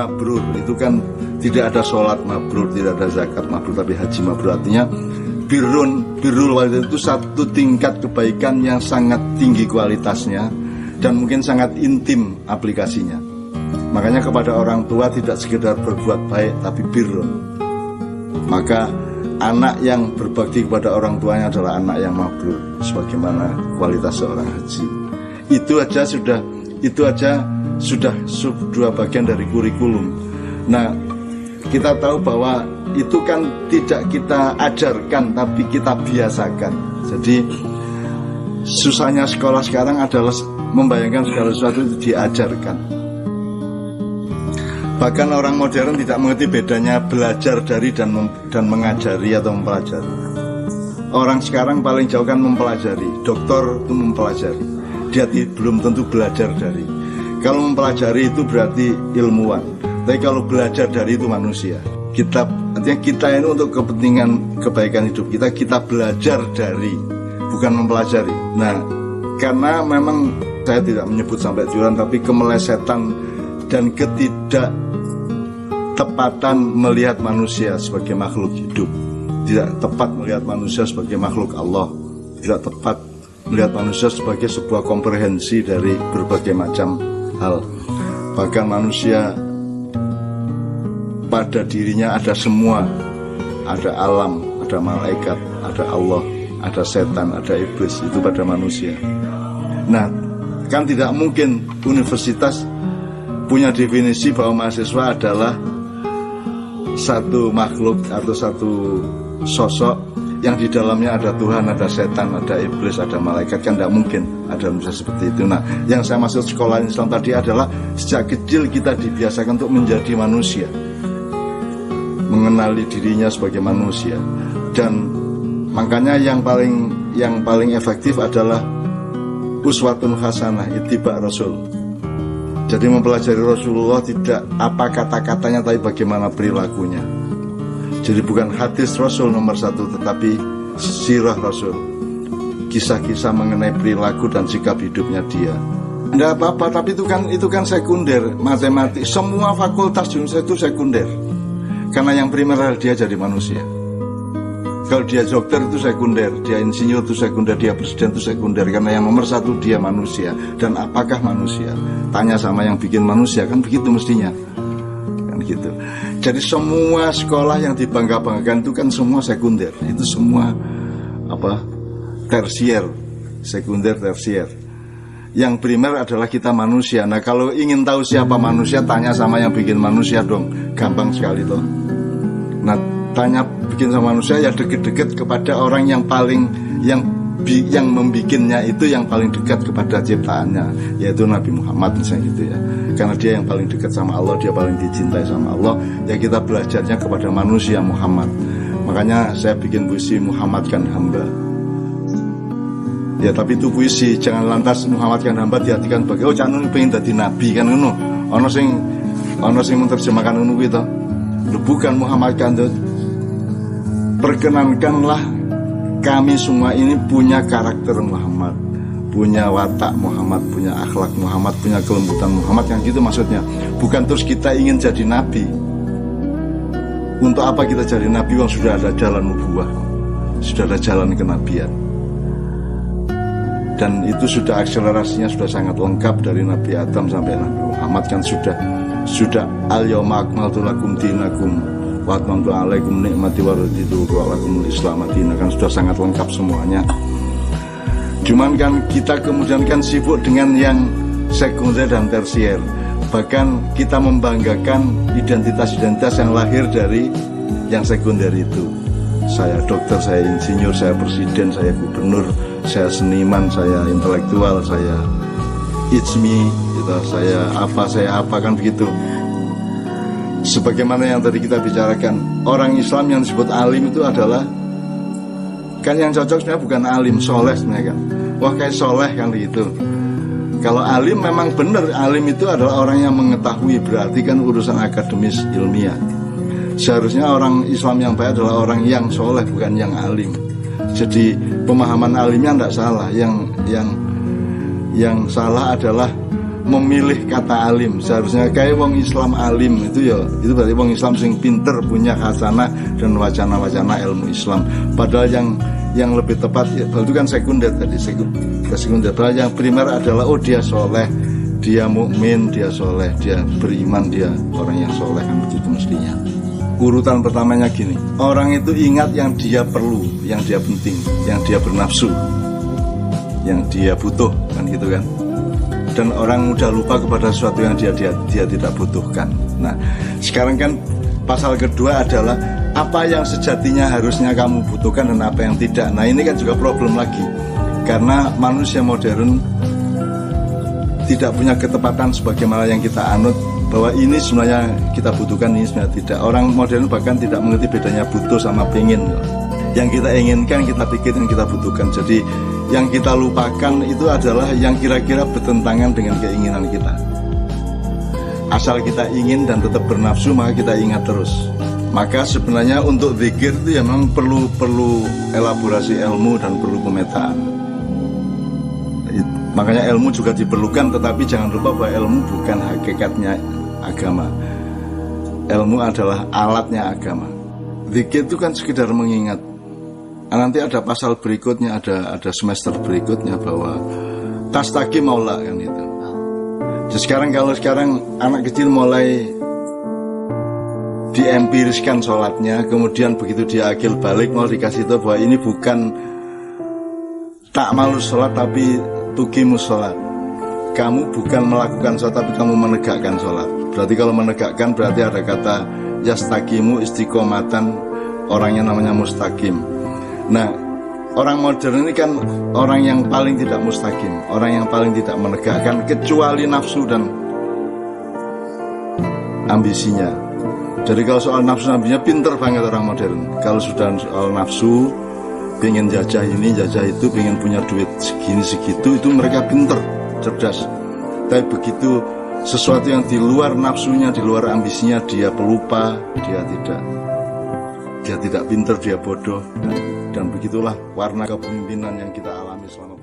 mabrur. Itu kan tidak ada sholat mabrur, tidak ada zakat mabrur, tapi haji mabrur. Artinya birrul walidain itu satu tingkat kebaikan yang sangat tinggi kualitasnya dan mungkin sangat intim aplikasinya. Makanya kepada orang tua tidak sekedar berbuat baik, tapi birrun. Maka anak yang berbakti kepada orang tuanya adalah anak yang mabrur, sebagaimana kualitas seorang haji. Itu aja sudah dua bagian dari kurikulum. Nah, kita tahu bahwa itu kan tidak kita ajarkan, tapi kita biasakan. Jadi susahnya sekolah sekarang adalah membayangkan segala sesuatu itu diajarkan. Bahkan orang modern tidak mengerti bedanya belajar dari dan mengajari atau mempelajari. Orang sekarang paling jauh kan mempelajari. Dokter itu mempelajari, dia belum tentu belajar dari. Kalau mempelajari itu berarti ilmuwan, tapi kalau belajar dari itu manusia. Artinya kita ini untuk kepentingan kebaikan hidup kita belajar dari, bukan mempelajari. Nah, karena memang saya tidak menyebut sampai curang, tapi kemelesetan dan ketidaktepatan melihat manusia sebagai makhluk hidup, tidak tepat melihat manusia sebagai makhluk Allah, tidak tepat melihat manusia sebagai sebuah komprehensi dari berbagai macam hal. Bahkan manusia pada dirinya ada semua, ada alam, ada malaikat, ada Allah, ada setan, ada iblis, itu pada manusia. Nah, kan tidak mungkin universitas punya definisi bahwa mahasiswa adalah satu makhluk atau satu sosok yang di dalamnya ada Tuhan, ada setan, ada iblis, ada malaikat. Kan tidak mungkin ada manusia seperti itu. Nah, yang saya maksud sekolah Islam tadi adalah sejak kecil kita dibiasakan untuk menjadi manusia, mengenali dirinya sebagai manusia. Dan makanya yang paling efektif adalah uswatun hasanah, ittiba Rasul. Jadi mempelajari Rasulullah tidak apa kata-katanya, tapi bagaimana perilakunya. Jadi bukan hadis Rasul nomor satu, tetapi sirah Rasul, kisah-kisah mengenai perilaku dan sikap hidupnya dia. Tidak apa-apa, tapi itu kan sekunder. Matematik, semua fakultas jurusan itu sekunder, karena yang primer adalah dia jadi manusia. Kalau dia dokter itu sekunder, dia insinyur itu sekunder, dia presiden itu sekunder, karena yang nomor satu dia manusia. Dan apakah manusia? Tanya sama yang bikin manusia, kan begitu mestinya, kan gitu. Jadi semua sekolah yang dibangga-banggakan itu kan semua sekunder, itu semua tersier, sekunder, tersier. Yang primer adalah kita manusia. Nah, kalau ingin tahu siapa manusia, tanya sama yang bikin manusia dong, gampang sekali toh. Nah, tanya bikin sama manusia ya deket-deket kepada orang yang paling yang membikinnya itu yang paling dekat kepada ciptaannya, yaitu Nabi Muhammad misalnya gitu ya. Karena dia yang paling dekat sama Allah, dia paling dicintai sama Allah, ya kita belajarnya kepada manusia Muhammad. Makanya saya bikin puisi Muhammadkan hamba. Ya tapi itu puisi, jangan lantas Muhammadkan hamba diartikan sebagai oh jangan pengen jadi nabi kan ngono. Ono sing menerjemahkan ngono kuwi to. Bukan Muhammadkan to. Perkenankanlah kami semua ini punya karakter Muhammad, punya watak Muhammad, punya akhlak Muhammad, punya kelembutan Muhammad, yang gitu maksudnya. Bukan terus kita ingin jadi nabi. Untuk apa kita jadi nabi? Wong sudah ada jalan nubuwah, sudah ada jalan kenabian. Dan itu sudah akselerasinya sudah sangat lengkap dari Nabi Adam sampai Nabi Muhammad, kan sudah al-yauma akmaltu lakum dinakum wa atmamtu alaikum ni'mati wa raditu lakumul Islam madina, kan sudah sangat lengkap semuanya. Cuman kan kita kemudian kan sibuk dengan yang sekunder dan tersier. Bahkan kita membanggakan identitas-identitas yang lahir dari yang sekunder itu. Saya dokter, saya insinyur, saya presiden, saya gubernur, saya seniman, saya intelektual, saya it's me gitu, saya apa kan begitu. Sebagaimana yang tadi kita bicarakan, orang Islam yang disebut alim itu adalah kan yang cocok sebenarnya bukan alim, soleh sebenarnya kan. Wah kayak soleh kan gitu. Kalau alim memang benar, alim itu adalah orang yang mengetahui, berarti kan urusan akademis ilmiah. Seharusnya orang Islam yang baik adalah orang yang soleh, bukan yang alim. Jadi pemahaman alimnya tidak salah, yang salah adalah memilih kata alim. Seharusnya kayak wong Islam alim itu ya, itu berarti wong Islam sing pinter, punya khasanah dan wacana-wacana ilmu Islam. Padahal yang lebih tepat ya, itu kan sekunder tadi, sekunder. Padahal yang primer adalah dia soleh, dia mukmin, dia soleh, dia beriman, dia orang yang soleh, kan begitu mestinya. Urutan pertamanya gini, orang itu ingat yang dia perlu, yang dia penting, yang dia bernafsu, yang dia butuh, kan gitu kan. Dan orang mudah lupa kepada sesuatu yang dia tidak butuhkan. Nah, sekarang kan pasal kedua adalah apa yang sejatinya harusnya kamu butuhkan dan apa yang tidak. Nah, ini kan juga problem lagi, karena manusia modern tidak punya ketepatan sebagaimana yang kita anut, bahwa ini sebenarnya kita butuhkan, ini sebenarnya tidak. Orang modern bahkan tidak mengerti bedanya butuh sama pengen. Yang kita inginkan, kita pikir, yang kita butuhkan. Jadi yang kita lupakan itu adalah yang kira-kira bertentangan dengan keinginan kita. Asal kita ingin dan tetap bernafsu, maka kita ingat terus. Maka sebenarnya untuk zikir itu ya memang perlu elaborasi ilmu dan perlu pemetaan. Makanya ilmu juga diperlukan, tetapi jangan lupa bahwa ilmu bukan hakikatnya agama. Ilmu adalah alatnya agama. Zikir itu kan sekedar mengingat. Nanti ada pasal berikutnya, ada semester berikutnya bahwa tastaqi maula kan itu. Jadi kalau sekarang anak kecil mulai diempiriskan sholatnya, kemudian begitu dia akil balik mau dikasih tahu bahwa ini bukan tak malu sholat tapi tuqimus sholat. Kamu bukan melakukan sholat tapi kamu menegakkan sholat. Berarti kalau menegakkan berarti ada kata yastaqimu istiqomatan, orangnya namanya mustaqim. Nah, orang modern ini kan orang yang paling tidak mustaqim, orang yang paling tidak menegakkan kecuali nafsu dan ambisinya. Jadi kalau soal nafsu dan ambisinya pinter banget orang modern. Kalau sudah soal nafsu, pengen jajah ini, jajah itu, pengen punya duit segini segitu, itu mereka pinter, cerdas. Tapi begitu sesuatu yang di luar nafsunya, di luar ambisinya, dia pelupa, dia tidak pinter, dia bodoh. Dan begitulah warna kepemimpinan yang kita alami selama